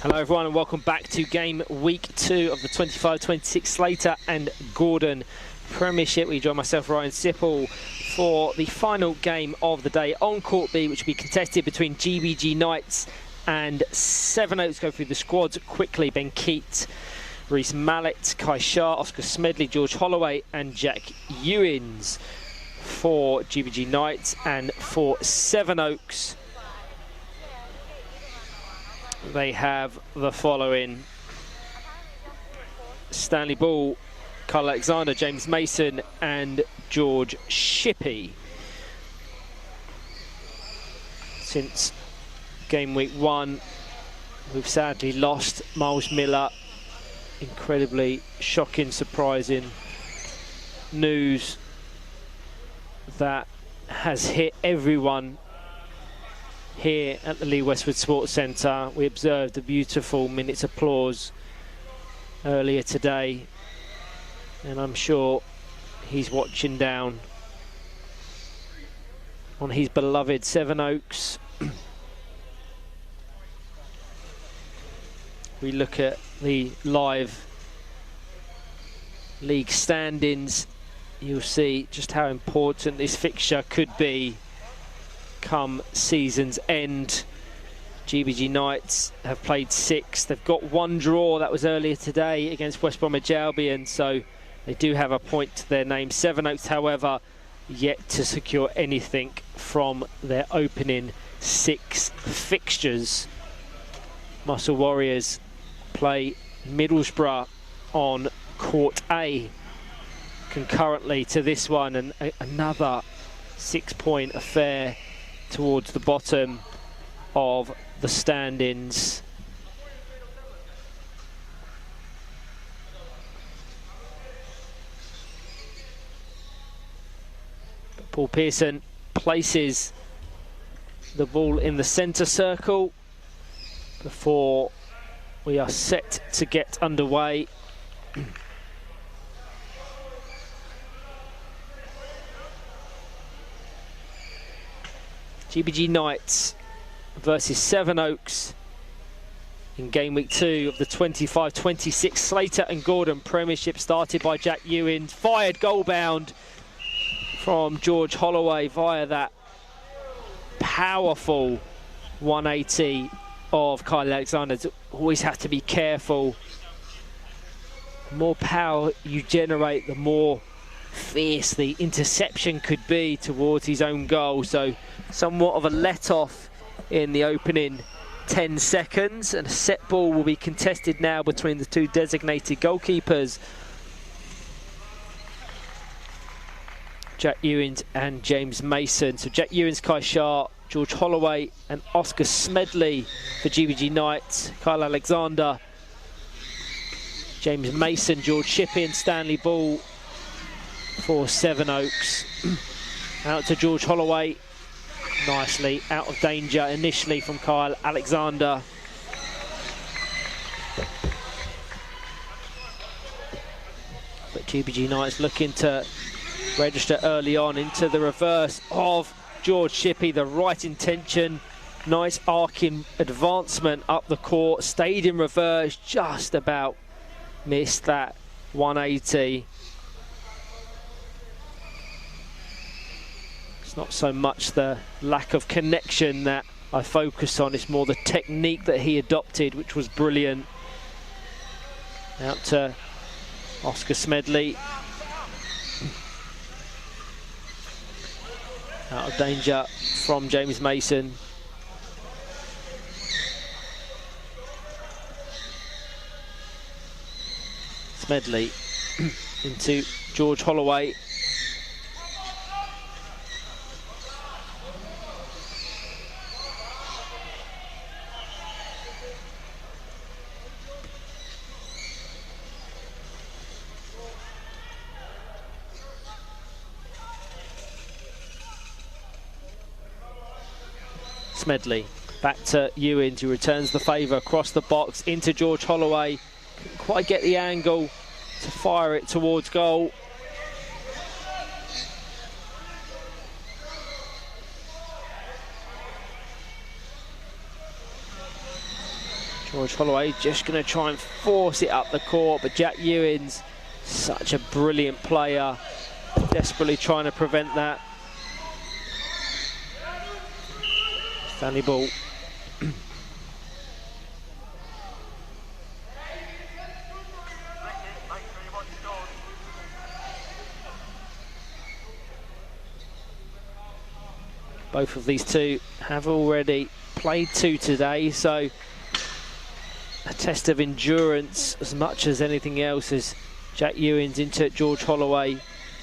Hello everyone and welcome back to game week 2 of the 25-26 Slater and Gordon Premiership. We join myself, Ryan Sipple, for the final game of the day on Court B, which will be contested between GBG Knights and Sevenoaks. Go through the squads quickly. Ben Keat, Reese Mallet, Kai Shah, Oscar Smedley, George Holloway and Jack Ewins for GBG Knights. And for Sevenoaks, they have the following: Stanley Ball, Kyle Alexander, James Mason and George Shippey. Since game week 1, we've sadly lost Miles Miller. Incredibly shocking, surprising news that has hit everyone here at the Lee Westwood Sports Centre. We observed a beautiful minute's applause earlier today, and I'm sure he's watching down on his beloved Sevenoaks. We look at the live league standings, you'll see just how important this fixture could be come season's end. GBG Knights have played 6. They've got 1 draw. That was earlier today against West Bromwich Albion, so they do have a point to their name. Sevenoaks, however, yet to secure anything from their opening 6 fixtures. Muscle Warriors play Middlesbrough on Court A concurrently to this one, and another 6-point affair towards the bottom of the standings. Paul Pearson places the ball in the centre circle before we are set to get underway. GBG Knights versus Sevenoaks in game week 2 of the 25-26 Slater and Gordon Premiership, started by Jack Ewins. Fired goal bound from George Holloway via that powerful 180 of Kyle Alexander. Always have to be careful. The more power you generate, the more fierce the interception could be towards his own goal. So somewhat of a let-off in the opening 10 seconds, and a set ball will be contested now between the 2 designated goalkeepers, Jack Ewins and James Mason. So Jack Ewins, Kai Shah, George Holloway and Oscar Smedley for GBG Knights. Kyle Alexander, James Mason, George Shippey and Stanley Ball for Sevenoaks. Out to George Holloway, nicely out of danger initially from Kyle Alexander. But GBG Knights looking to register early on into the reverse of George Shippey. The right intention, nice arcing advancement up the court, stayed in reverse, just about missed that 180. It's not so much the lack of connection that I focus on, it's more the technique that he adopted, which was brilliant. Out to Oscar Smedley. Out of danger from James Mason. Smedley into George Holloway. Smedley back to Ewins, who returns the favour across the box into George Holloway. Couldn't quite get the angle to fire it towards goal. George Holloway just going to try and force it up the court, but Jack Ewins, such a brilliant player, desperately trying to prevent that. Stanley ball. Both of these two have already played two today, so a test of endurance as much as anything else, as Jack Ewins into George Holloway,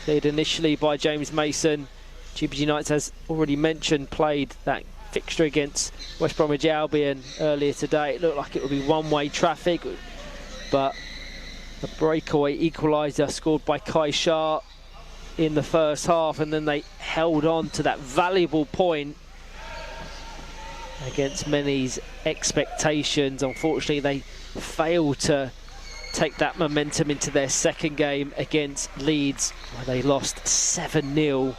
cleared initially by James Mason. GBG Knights, as already mentioned, played that fixture against West Bromwich Albion earlier today. It looked like it would be one-way traffic, but a breakaway equaliser scored by Kai Shah in the first half, and then they held on to that valuable point against many's expectations. Unfortunately, they failed to take that momentum into their second game against Leeds, where they lost 7-0.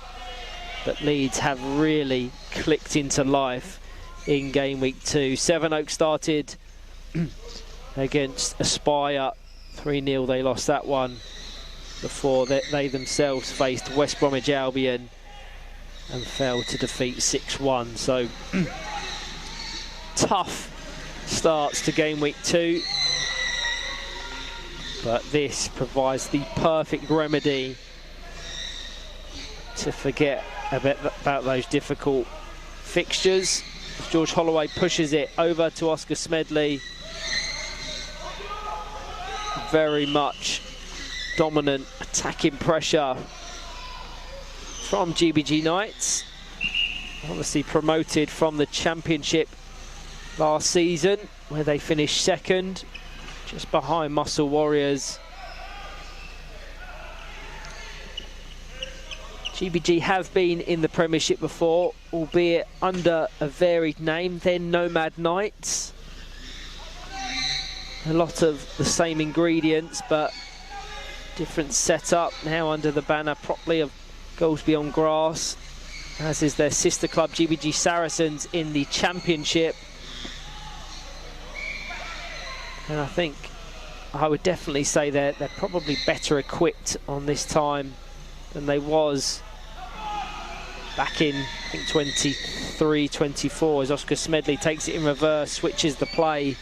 But Leeds have really clicked into life in game week 2. Sevenoaks started against Aspire 3-0. They lost that one before they themselves faced West Bromwich Albion and fell to defeat 6-1. So tough starts to game week 2, but this provides the perfect remedy to forget a bit about those difficult fixtures. George Holloway pushes it over to Oscar Smedley. Very much dominant attacking pressure from GBG Knights, obviously promoted from the Championship last season, where they finished second, just behind Muscle Warriors. GBG have been in the Premiership before, albeit under a varied name. They're Nomad Knights. A lot of the same ingredients, but different setup, now under the banner properly of Goals Beyond Grass, as is their sister club GBG Saracens in the Championship. And I think I would definitely say they're probably better equipped on this time than they was back in, I think, 23-24, as Oscar Smedley takes it in reverse, switches the play.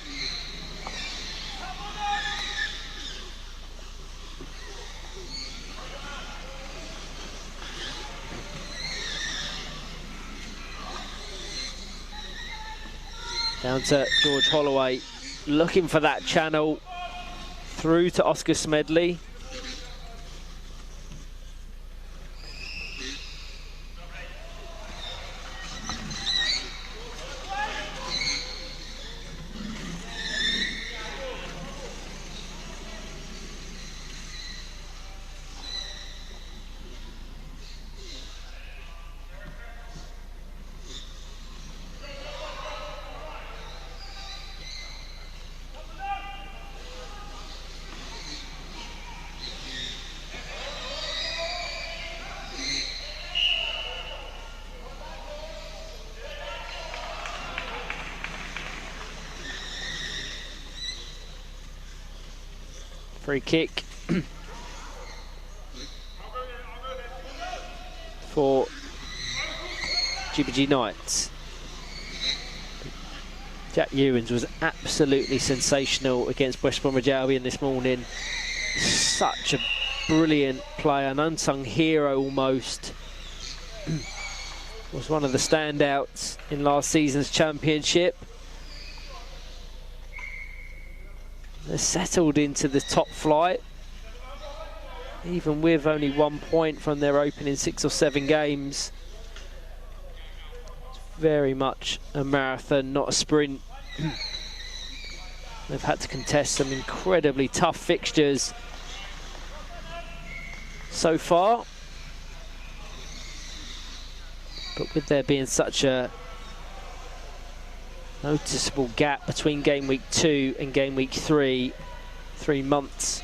Down to George Holloway, looking for that channel through to Oscar Smedley. Free kick for GBG Knights. Jack Ewins was absolutely sensational against West Bromwich Albion this morning. Such a brilliant player, an unsung hero almost. Was one of the standouts in last season's Championship. They're settled into the top flight, even with only 1 point from their opening 6 or 7 games. It's very much a marathon, not a sprint. They've had to contest some incredibly tough fixtures so far. But with there being such a noticeable gap between game week 2 and game week 3, 3 months,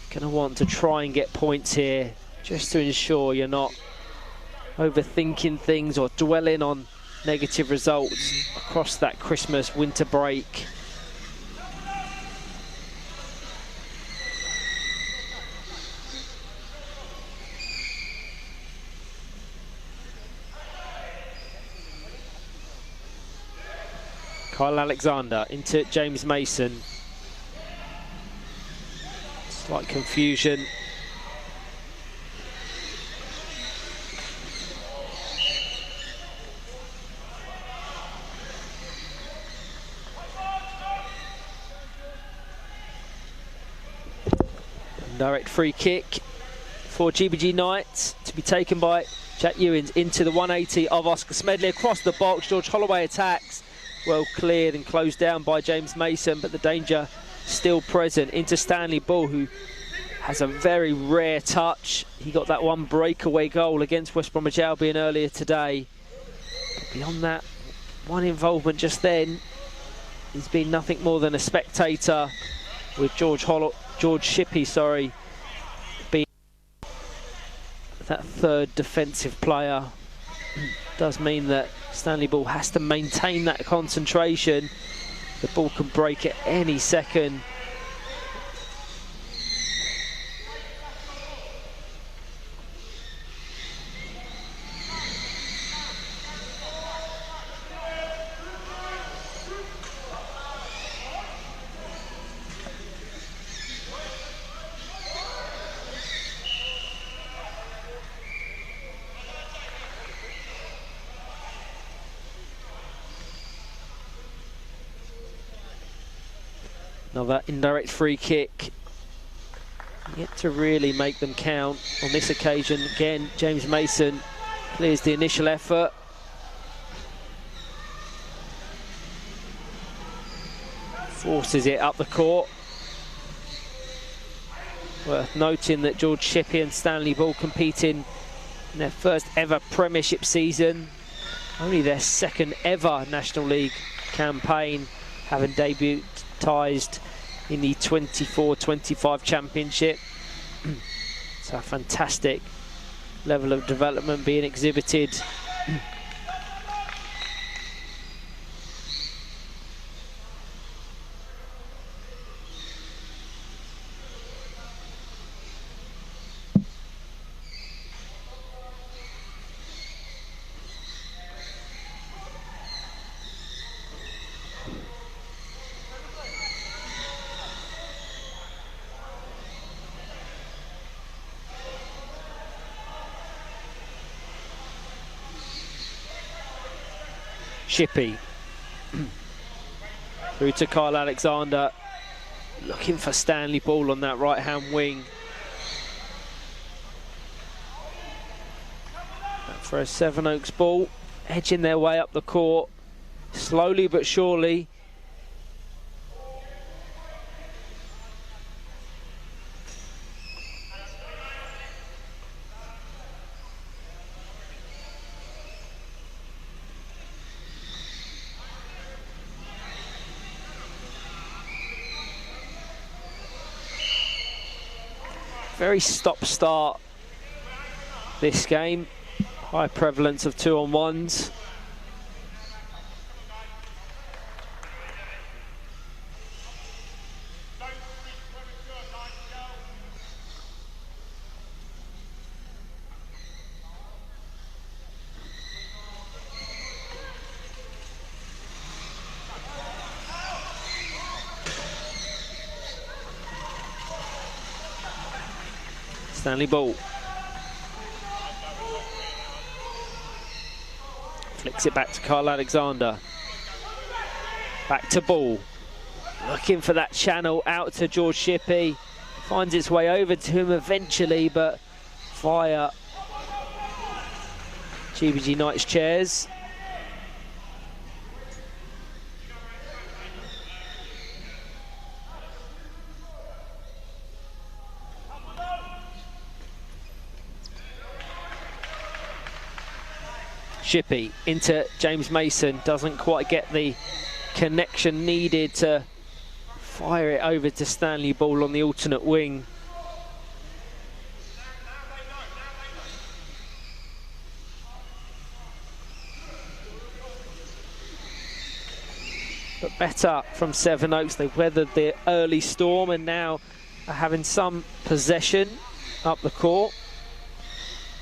gonna want to try and get points here just to ensure you're not overthinking things or dwelling on negative results across that Christmas winter break. Kyle Alexander into James Mason. Slight confusion. Direct free kick for GBG Knights to be taken by Jack Ewins into the 180 of Oscar Smedley across the box. George Holloway attacks, well cleared and closed down by James Mason, but the danger still present into Stanley Bull, who has a very rare touch. He got that one breakaway goal against West Bromwich Albion earlier today. But beyond that one involvement just then, he's been nothing more than a spectator, with George Shippey, being that third defensive player. Does mean that Stanley Bull has to maintain that concentration. The ball can break at any second. Another indirect free kick. Yet to really make them count on this occasion. Again, James Mason clears the initial effort. Forces it up the court. Worth noting that George Shippey and Stanley Bull competing in their first ever Premiership season. Only their second ever National League campaign, having debuted in the 24-25 Championship. So a fantastic level of development being exhibited. Shippey through to Kyle Alexander, looking for Stanley Bull on that right hand wing. For a Sevenoaks ball, edging their way up the court, slowly but surely. Very stop-start this game. High prevalence of 2-on-1s. Stanley Bull flicks it back to Kyle Alexander. Back to Bull. Looking for that channel out to George Shippey. Finds its way over to him eventually, but via GBG Knights chairs. Shippey into James Mason, doesn't quite get the connection needed to fire it over to Stanley Bull on the alternate wing. But better from Sevenoaks. They weathered the early storm and now are having some possession up the court.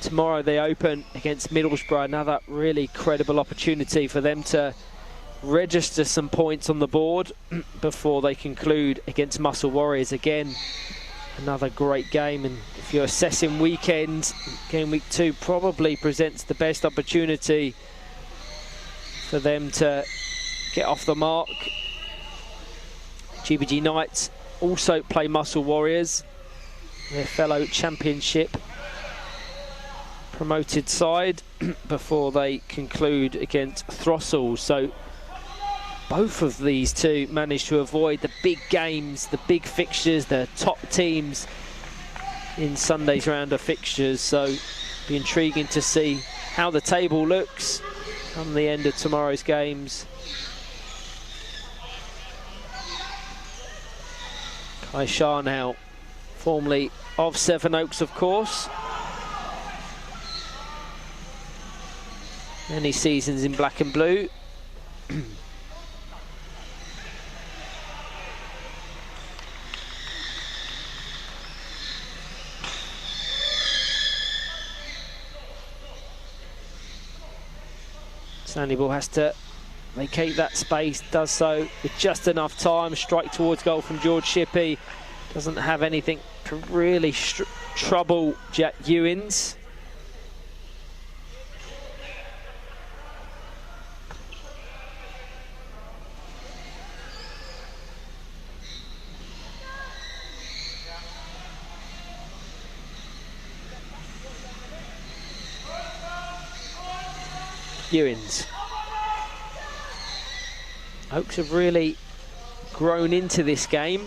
Tomorrow they open against Middlesbrough, another really credible opportunity for them to register some points on the board before they conclude against Muscle Warriors. Again, another great game, and if you're assessing weekends, Game Week 2 probably presents the best opportunity for them to get off the mark. GBG Knights also play Muscle Warriors, their fellow championship promoted side, before they conclude against Throstles. So both of these two managed to avoid the big games, the big fixtures, the top teams in Sunday's round of fixtures. So it'll be intriguing to see how the table looks come the end of tomorrow's games. Kai Shah now, formerly of Sevenoaks, of course. Many seasons in black and blue. Sandy Ball has to vacate that space, does so with just enough time. Strike towards goal from George Shippey. Doesn't have anything to really trouble Jack Ewins. Ewins. Oaks have really grown into this game.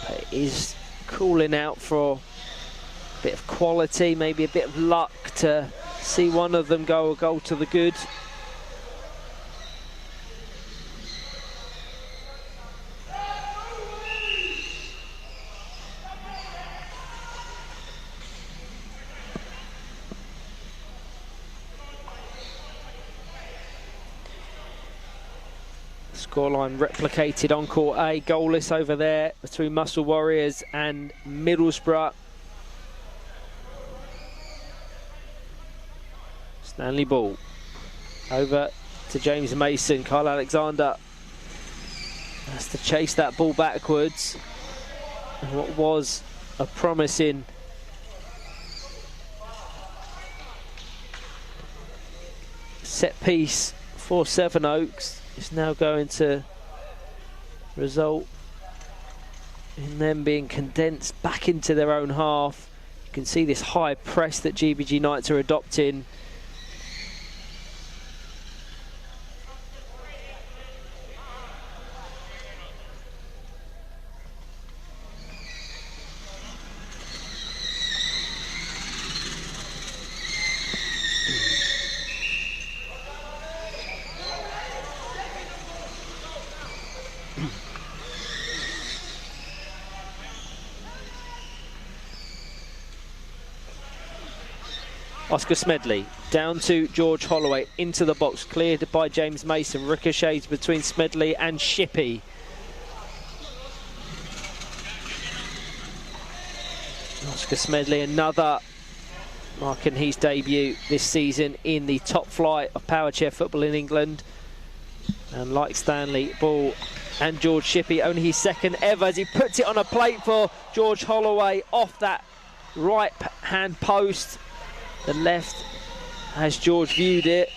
But it is calling out for a bit of quality, maybe a bit of luck to see one of them go a goal to the good. Scoreline replicated on court A, goalless over there between Muscle Warriors and Middlesbrough. Stanley Ball over to James Mason. Kyle Alexander has to chase that ball backwards. And what was a promising set piece for Sevenoaks is now going to result in them being condensed back into their own half. You can see this high press that GBG Knights are adopting. Oscar Smedley down to George Holloway, into the box, cleared by James Mason, ricochets between Smedley and Shippey. Oscar Smedley, another marking his debut this season in the top flight of Powerchair Football in England. And like Stanley Ball and George Shippey, only his second ever, as he puts it on a plate for George Holloway off that right hand post. The left, as George viewed it,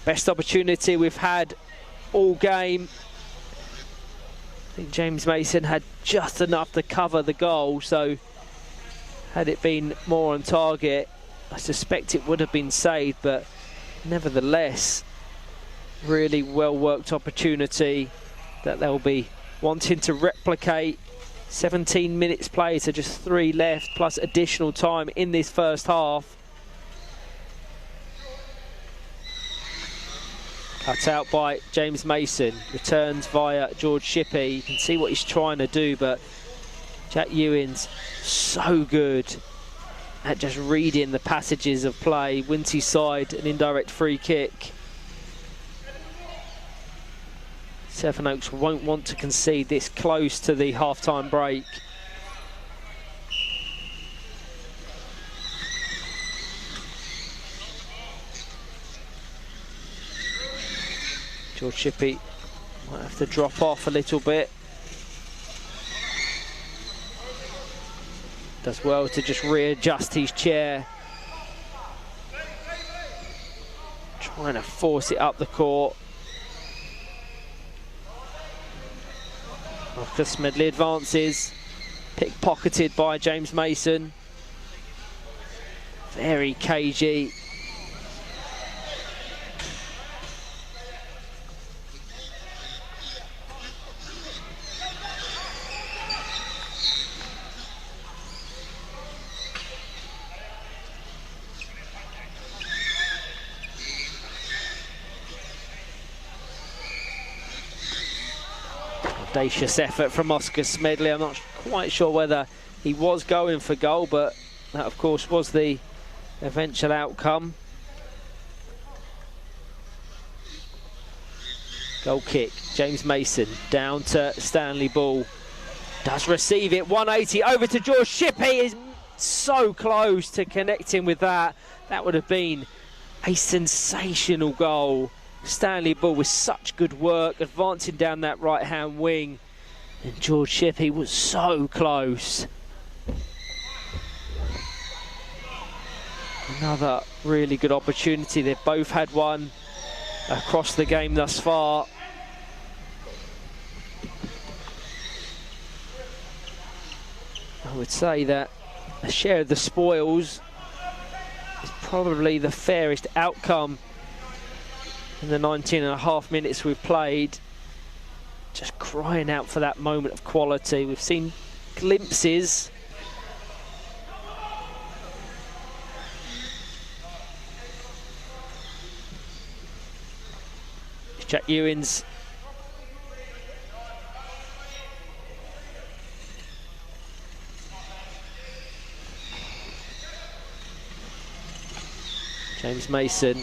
best opportunity we've had all game. I think James Mason had just enough to cover the goal, so had it been more on target, I suspect it would have been saved, but nevertheless, really well worked opportunity that they'll be wanting to replicate. 17 minutes played, so just 3 left, plus additional time in this first half. Cut out by James Mason, returns via George Shippey. You can see what he's trying to do, but Jack Ewins so good at just reading the passages of play. Winty's side, an indirect free kick. Sevenoaks won't want to concede this close to the half-time break. George Shippey might have to drop off a little bit. Does well to just readjust his chair. Trying to force it up the court. Marcus Smedley advances. Pickpocketed by James Mason. Very cagey. Audacious effort from Oscar Smedley. I'm not quite sure whether he was going for goal, but that of course was the eventual outcome. Goal kick, James Mason down to Stanley Ball. Does receive it, 180 over to George Shippey. Is so close to connecting with that. That would have been a sensational goal. Stanley Ball with such good work, advancing down that right-hand wing. And George Shippey was so close. Another really good opportunity. They've both had one across the game thus far. I would say that a share of the spoils is probably the fairest outcome in the 19.5 minutes we've played. Just crying out for that moment of quality. We've seen glimpses. Jack Ewins. James Mason.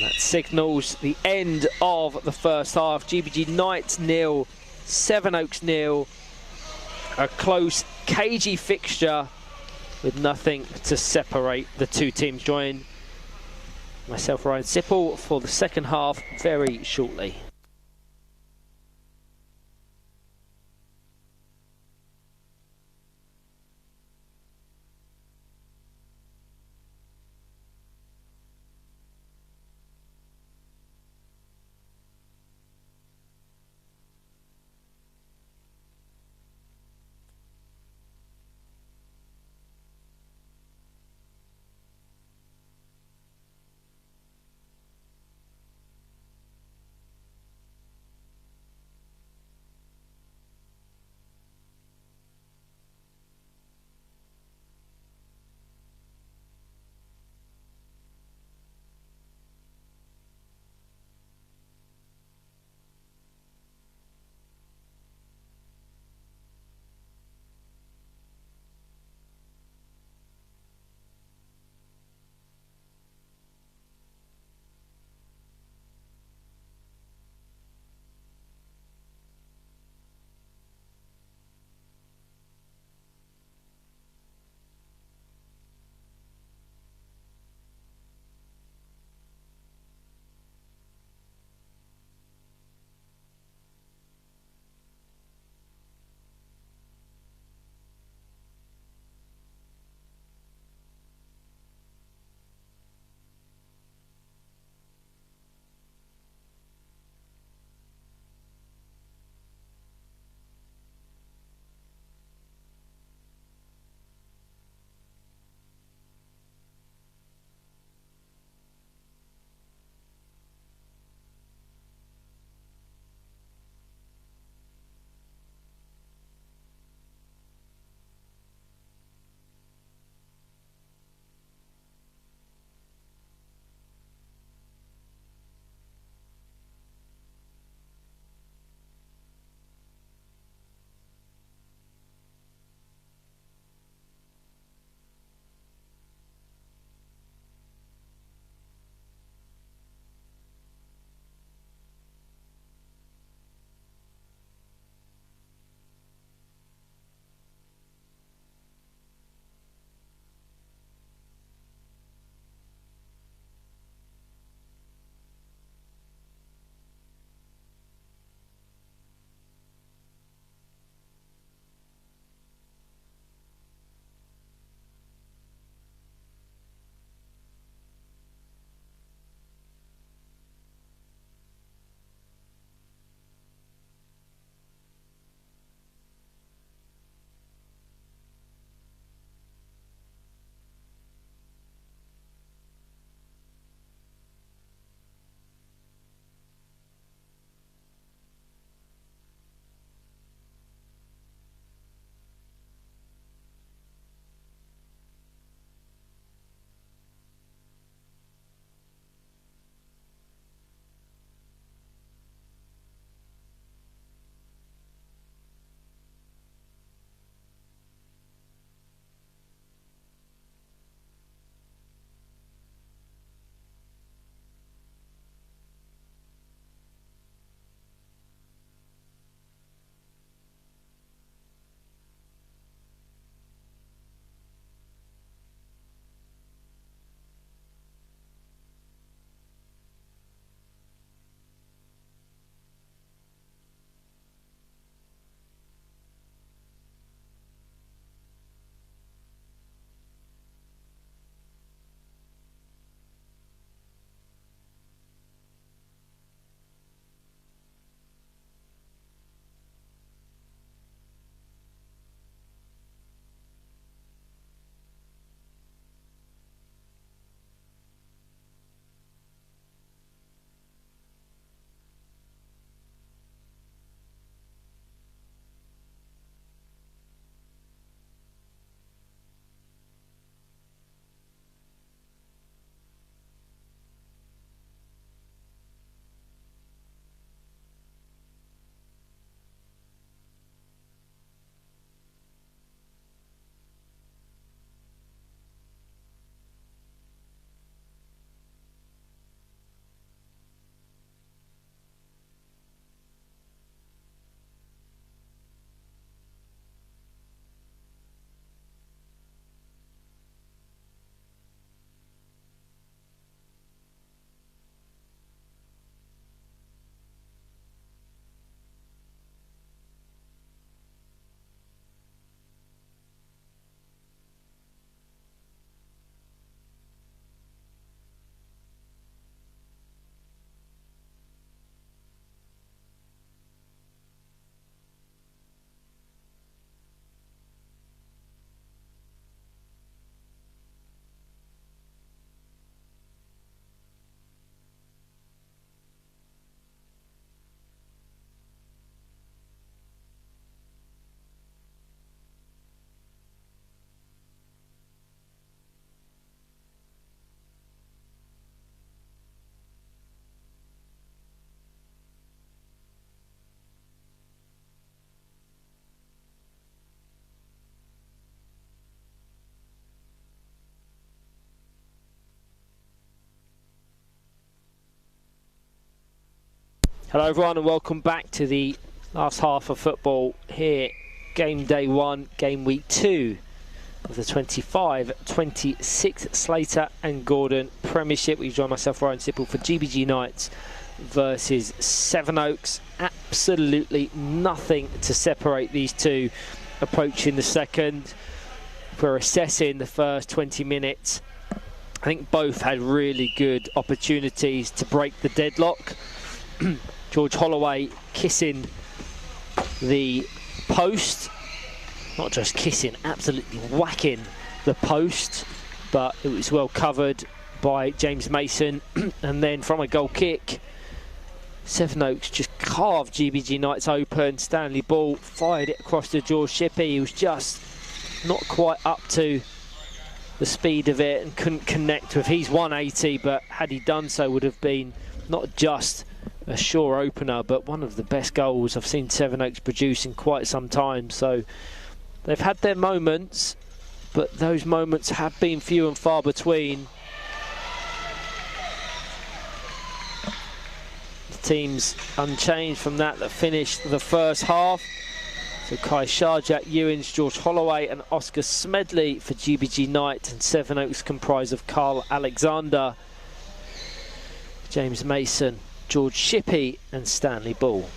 That signals the end of the first half. GBG Knights 0, Sevenoaks 0. A close, cagey fixture with nothing to separate the two teams. Join myself, Ryan Sipple, for the second half very shortly. Hello everyone and welcome back to the last half of football here. Game day 1, game week 2 of the 25-26 Slater and Gordon Premiership. We join myself, Ryan Sipple, for GBG Knights versus Sevenoaks. Absolutely nothing to separate these two approaching the second. We're assessing the first 20 minutes. I think both had really good opportunities to break the deadlock. George Holloway kissing the post, not just kissing, absolutely whacking the post, but it was well covered by James Mason. And then from a goal kick, Sevenoaks just carved GBG Knights open. Stanley Ball fired it across to George Shippey. He was just not quite up to the speed of it and couldn't connect with his 180, but had he done so would have been not just a sure opener, but one of the best goals I've seen Sevenoaks produce in quite some time. So they've had their moments, but those moments have been few and far between. The team's unchanged from that finished the first half. So Kai Shah, Jack Ewins, George Holloway and Oscar Smedley for GBG Knights, and Sevenoaks comprise of Carl Alexander, James Mason, George Shippey and Stanley Ball.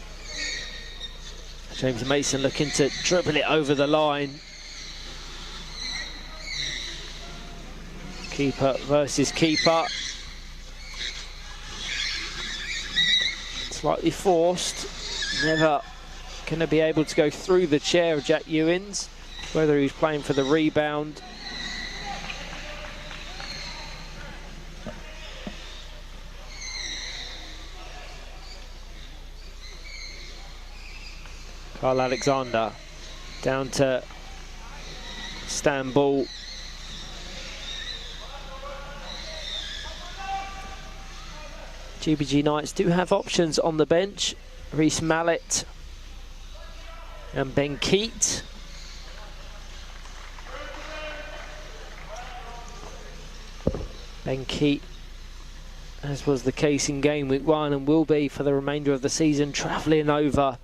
James Mason looking to dribble it over the line. Keeper versus keeper. Slightly forced. Never going to be able to go through the chair of Jack Ewins, whether he's playing for the rebound. Carl Alexander down to Stan Ball. GBG Knights do have options on the bench. Reese Mallet and Ben Keat. Ben Keat, as was the case in game week 1 and will be for the remainder of the season, travelling over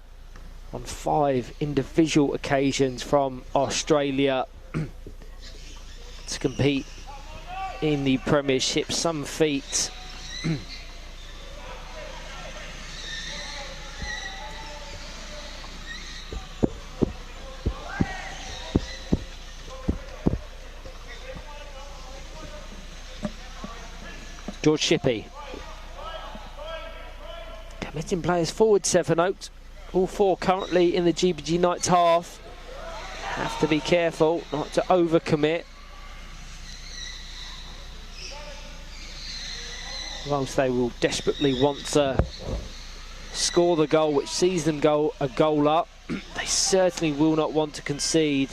on 5 individual occasions from Australia to compete in the Premiership. Some feat. George Shippey committing players forward. Sevenoaks, all 4 currently in the GBG Knights half. Have to be careful not to overcommit. Whilst they will desperately want to score the goal which sees them go a goal up, they certainly will not want to concede.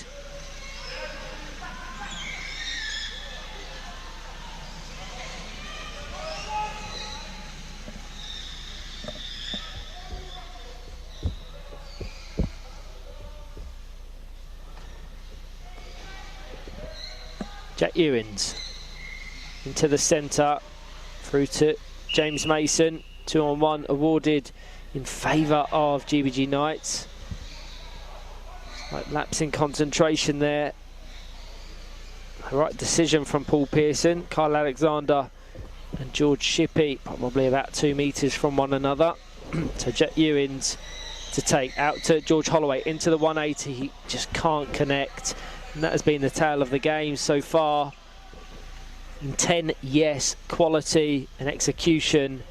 Jack Ewins into the centre, through to James Mason. 2-on-1 awarded in favour of GBG Knights. Like lapse in concentration there. The right decision from Paul Pearson. Carl Alexander and George Shippey probably about 2 metres from one another. So Jack Ewins to take out to George Holloway into the 180. He just can't connect. And that has been the tale of the game so far. In 10, yes. Quality and execution,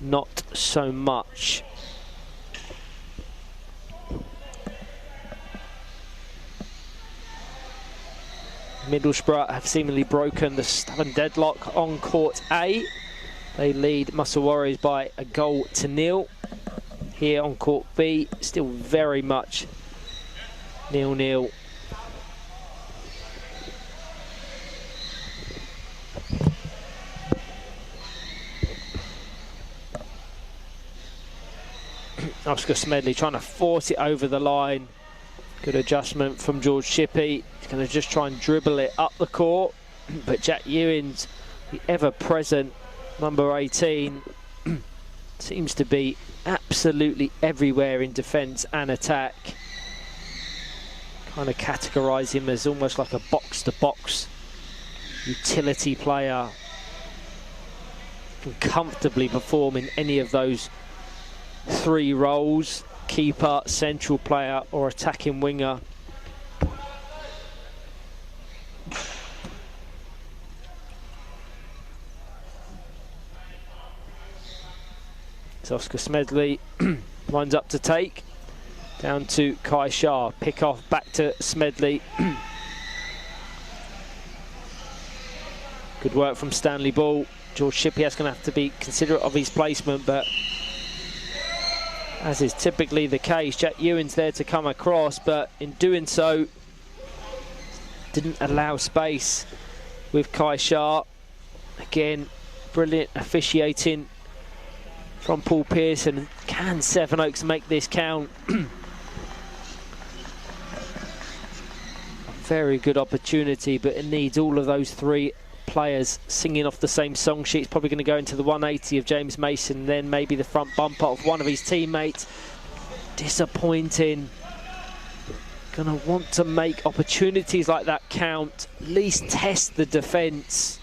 not so much. Middlesbrough have seemingly broken the stubborn deadlock on court A. They lead Muscle Warriors by a 1-0. Here on court B, still very much 0-0. Oscar Smedley trying to force it over the line. Good adjustment from George Shippey. He's going to just try and dribble it up the court. But Jack Ewins, the ever-present number 18, seems to be absolutely everywhere in defence and attack. Kind of categorise him as almost like a box-to-box utility player. Can comfortably perform in any of those three roles: keeper, central player or attacking winger. It's Oscar Smedley, lines up to take, down to Kai Shah, pick off back to Smedley. Good work from Stanley Ball. George Shippey is going to have to be considerate of his placement, but as is typically the case, Jack Ewan's there to come across, but in doing so, didn't allow space with Kai Shah. Again, brilliant officiating from Paul Pearson. Can Sevenoaks make this count? Very good opportunity, but it needs all of those three players singing off the same song sheet. It's probably going to go into the 180 of James Mason, then maybe the front bumper of one of his teammates. Disappointing. Going to want to make opportunities like that count, at least test the defence.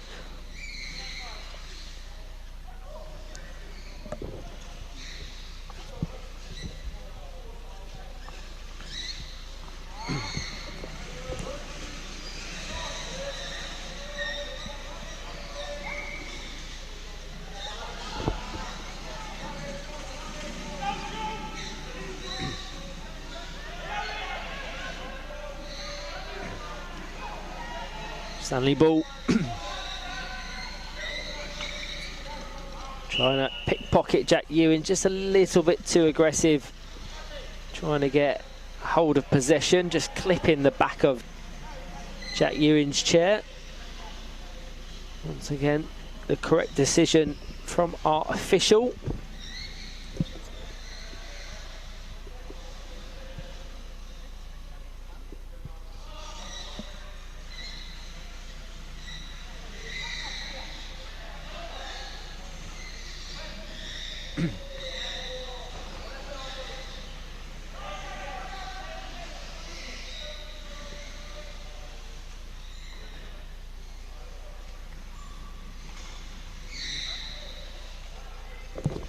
Stanley Ball trying to pickpocket Jack Ewan, just a little bit too aggressive, trying to get hold of possession, just clipping the back of Jack Ewan's chair. Once again, the correct decision from our official.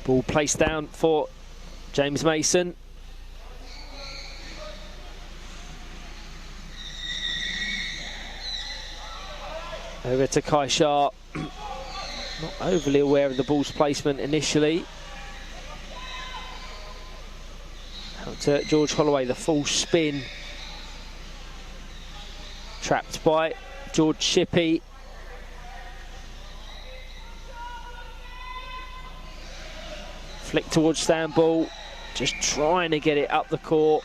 Ball placed down for James Mason. Over to Kai Shah. Not overly aware of the ball's placement initially. Out to George Holloway, the full spin. Trapped by George Shippey. Flick towards Stanball, just trying to get it up the court.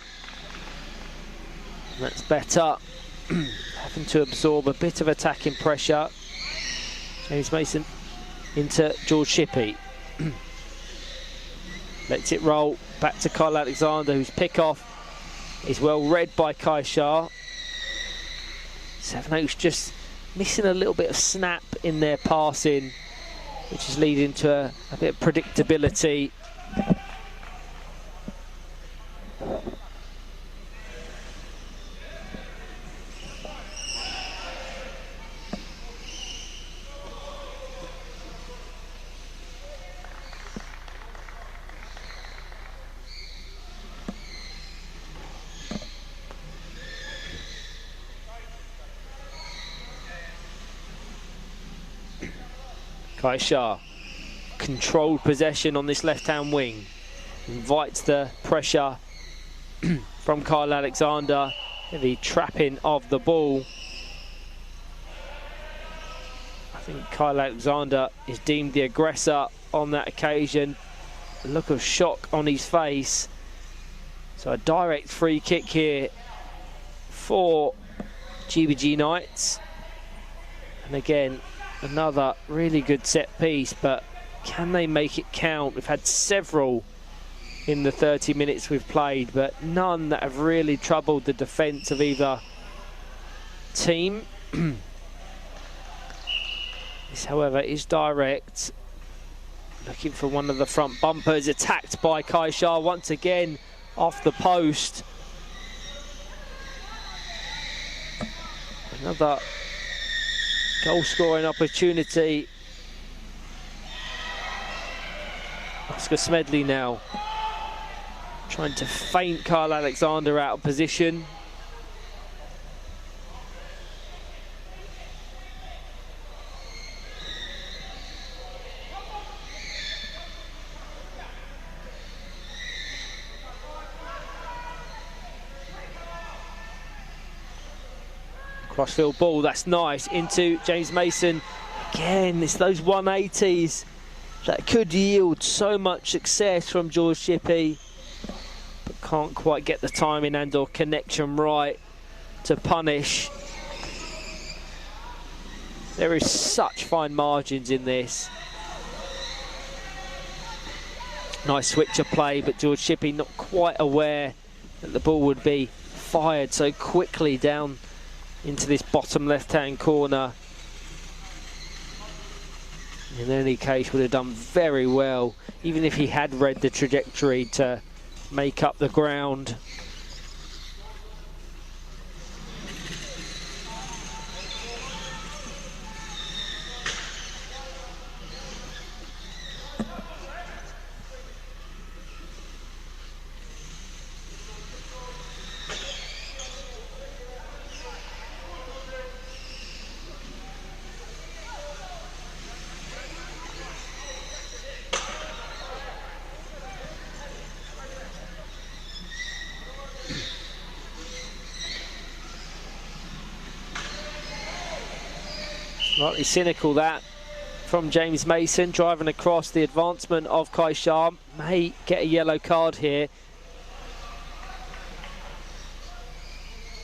And that's better. Having to absorb a bit of attacking pressure. James Mason into George Shippey. Lets it roll back to Kyle Alexander, whose pick-off is well read by Kai Shah. Sevenoaks just missing a little bit of snap in their passing, which is leading to a bit of predictability. Kai Shah, controlled possession on this left-hand wing, invites the pressure from Kyle Alexander, the trapping of the ball. I think Kyle Alexander is deemed the aggressor on that occasion. A look of shock on his face. So a direct free kick here for GBG Knights. And again, another really good set piece, but can they make it count? We've had several in the 30 minutes we've played, but none that have really troubled the defence of either team. This, however, is direct. looking for one of the front bumpers, attacked by Kai Shah once again off the post. Another goal scoring opportunity. Oscar Smedley now trying to feint Kyle Alexander out of position. Crossfield ball, that's nice, into James Mason. Again, it's those 180s that could yield so much success from George Shippey, but can't quite get the timing and or connection right to punish. There is such fine margins in this. Nice switcher play, but George Shippey not quite aware that the ball would be fired so quickly down into this bottom left-hand corner. In any case, would have done very well, even if he had read the trajectory, to make up the ground. Slightly cynical that from James Mason, driving across. The advancement of Kai Shah may get a yellow card here.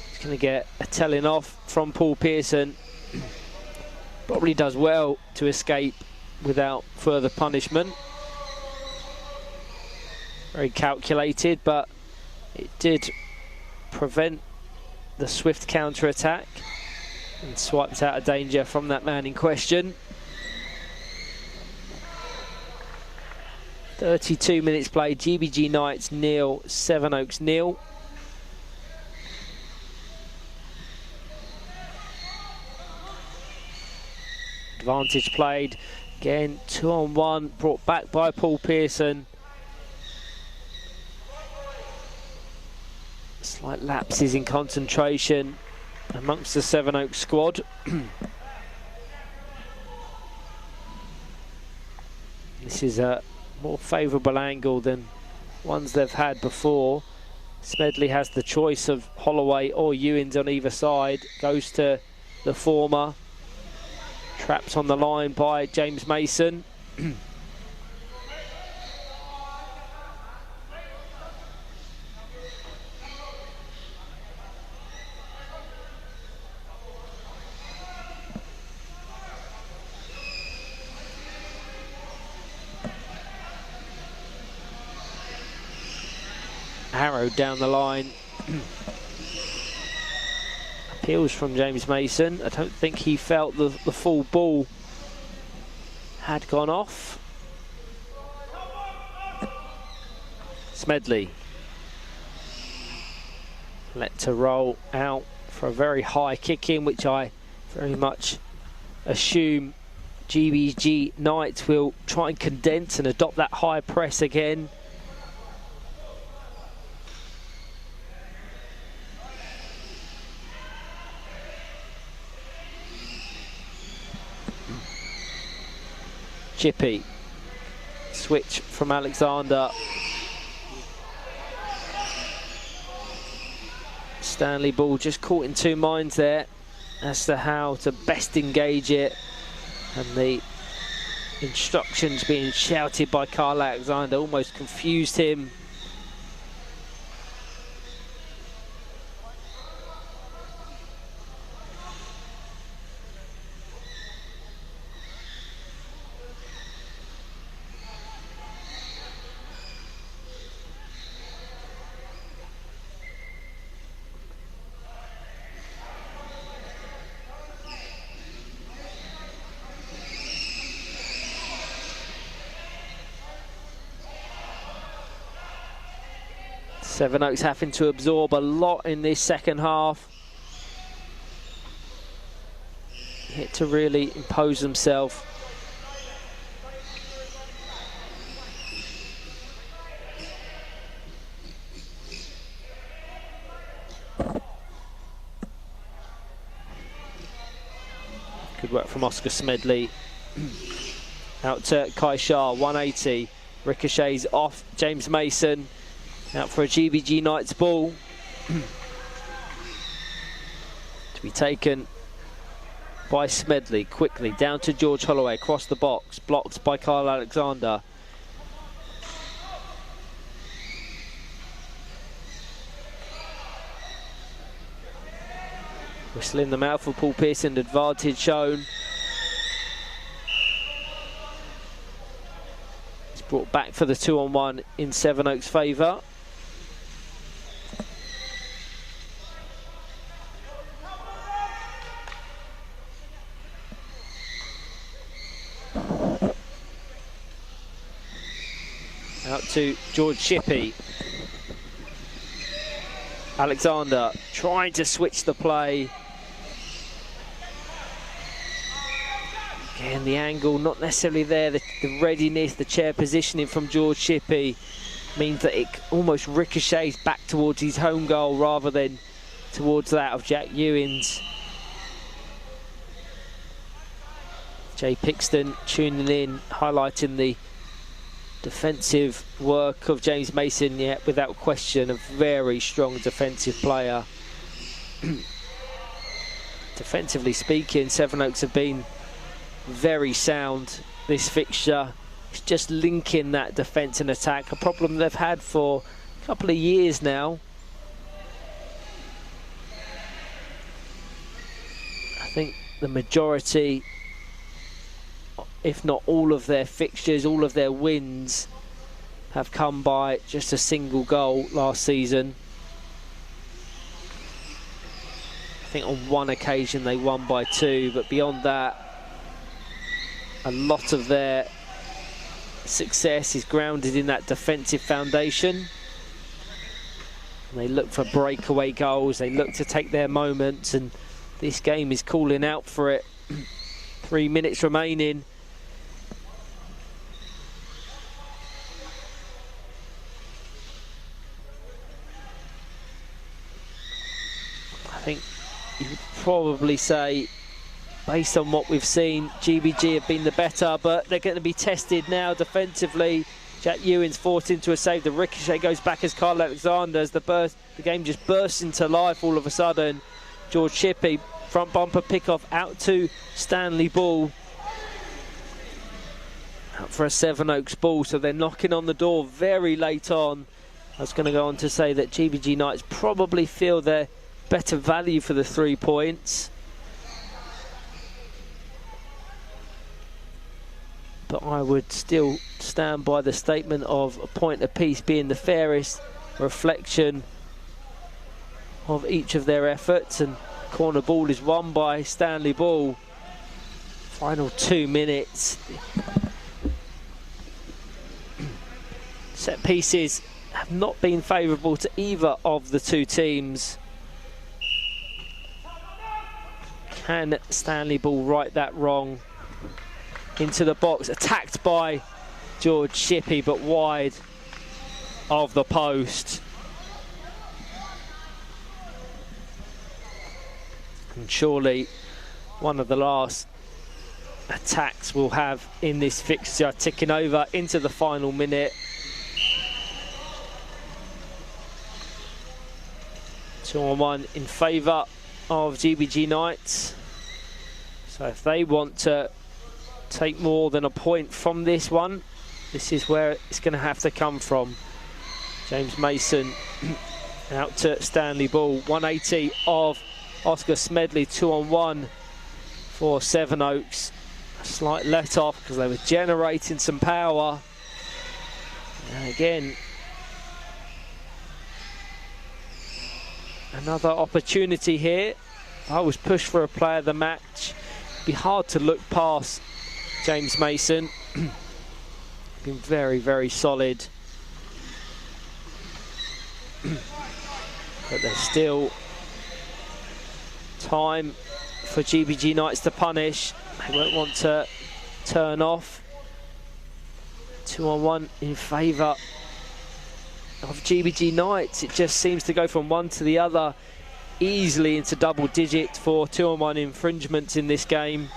He's going to get a telling off from Paul Pearson. Probably does well to escape without further punishment. Very calculated, but it did prevent the swift counter-attack and swiped out of danger from that man in question. 32 minutes played, GBG Knights 0, Sevenoaks 0. Advantage played, again 2-on-1, brought back by Paul Pearson. Slight lapses in concentration amongst the Sevenoaks squad. This is a more favourable angle than ones they've had before. Smedley has the choice of Holloway or Ewins on either side. Goes to the former. Trapped on the line by James Mason. Arrowed down the line. Appeals from James Mason. I don't think he felt the full ball had gone off. Smedley let to roll out for a very high kick in, which I very much assume GBG Knights will try and condense and adopt that high press again. Chippy, switch from Alexander. Stanley ball just caught in two minds there as to how to best engage it, and the instructions being shouted by Kyle Alexander almost confused him. Sevenoaks having to absorb a lot in this second half. Hit to really impose themselves. Good work from Oscar Smedley. Out to Kai Shah, 180. Ricochets off James Mason. Out for a GBG Knights ball. To be taken by Smedley. Quickly down to George Holloway. Across the box. Blocked by Kyle Alexander. Whistle in the mouth for Paul Pearson. Advantage shown. It's brought back for the 2-on-1 in Sevenoaks' favour. Out to George Shippey. Alexander trying to switch the play. Again, the angle not necessarily there. The readiness, the chair positioning from George Shippey means that it almost ricochets back towards his home goal rather than towards that of Jack Ewins. Jay Pixton tuning in, highlighting the defensive work of James Mason. Yeah, without question, a very strong defensive player. Defensively speaking, Sevenoaks have been very sound this fixture. It's just linking that defence and attack, a problem they've had for a couple of years now. I think the majority, if not all of their fixtures, all of their wins have come by just a single goal last season. I think on one occasion they won by 2, but beyond that, a lot of their success is grounded in that defensive foundation. And they look for breakaway goals, they look to take their moments, and this game is calling out for it. 3 minutes remaining. I think you would probably say, based on what we've seen, GBG have been the better, but they're going to be tested now defensively. Jack Ewins forced into a save. The ricochet goes back as Kyle Alexander, as the game just bursts into life all of a sudden. George Shippey, front bumper pick-off out to Stanley Ball. Out for a Sevenoaks ball, so they're knocking on the door very late on. I was going to go on to say that GBG Knights probably feel they're better value for the 3 points. But I would still stand by the statement of a point apiece being the fairest reflection of each of their efforts. And corner ball is won by Stanley Ball. Final 2 minutes. Set pieces have not been favourable to either of the two teams. Can Stanley Ball right that wrong? Into the box, attacked by George Shippey, but wide of the post. And surely one of the last attacks we'll have in this fixture, ticking over into the final minute. 2-on-1 in favour of GBG Knights. So if they want to take more than a point from this one, this is where it's going to have to come from. James Mason out to Stanley Ball. 180 of Oscar Smedley. 2-on-1 for Sevenoaks. A slight let off because they were generating some power. And again, another opportunity here. If I was pushed for a player of the match, it'd be hard to look past James Mason. Been very, very solid. But there's still time for GBG Knights to punish. They won't want to turn off. 2-on-1 in favour of GBG Knights. It just seems to go from one to the other easily into double digit for 2-on-1 infringements in this game.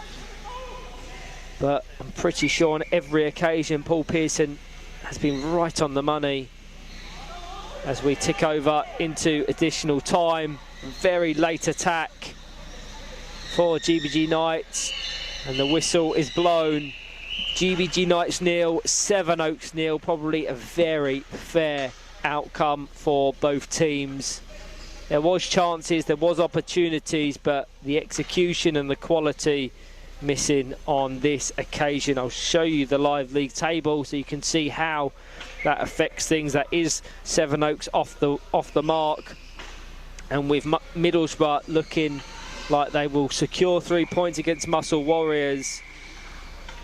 But I'm pretty sure on every occasion Paul Pearson has been right on the money. As we tick over into additional time, very late attack for GBG Knights, and the whistle is blown. GBG Knights nil, Sevenoaks nil. Probably a very fair outcome for both teams. There was chances, there was opportunities, but the execution and the quality missing on this occasion. I'll show you the live league table so you can see how that affects things. That is Sevenoaks off the mark, and with Middlesbrough looking like they will secure 3 points against Muscle Warriors.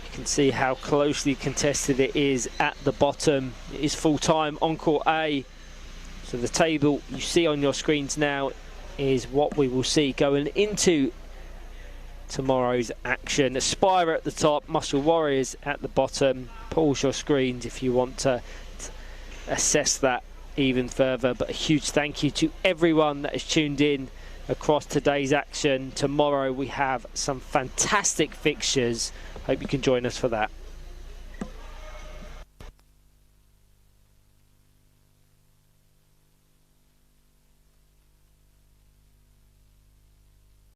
You can see how closely contested it is at the bottom. It is full time on court A, so the table you see on your screens now is what we will see going into tomorrow's action. Aspire at the top, Muscle Warriors at the bottom. Pause your screens if you want to assess that even further. But a huge thank you to everyone that has tuned in across today's action. Tomorrow we have some fantastic fixtures. Hope you can join us for that.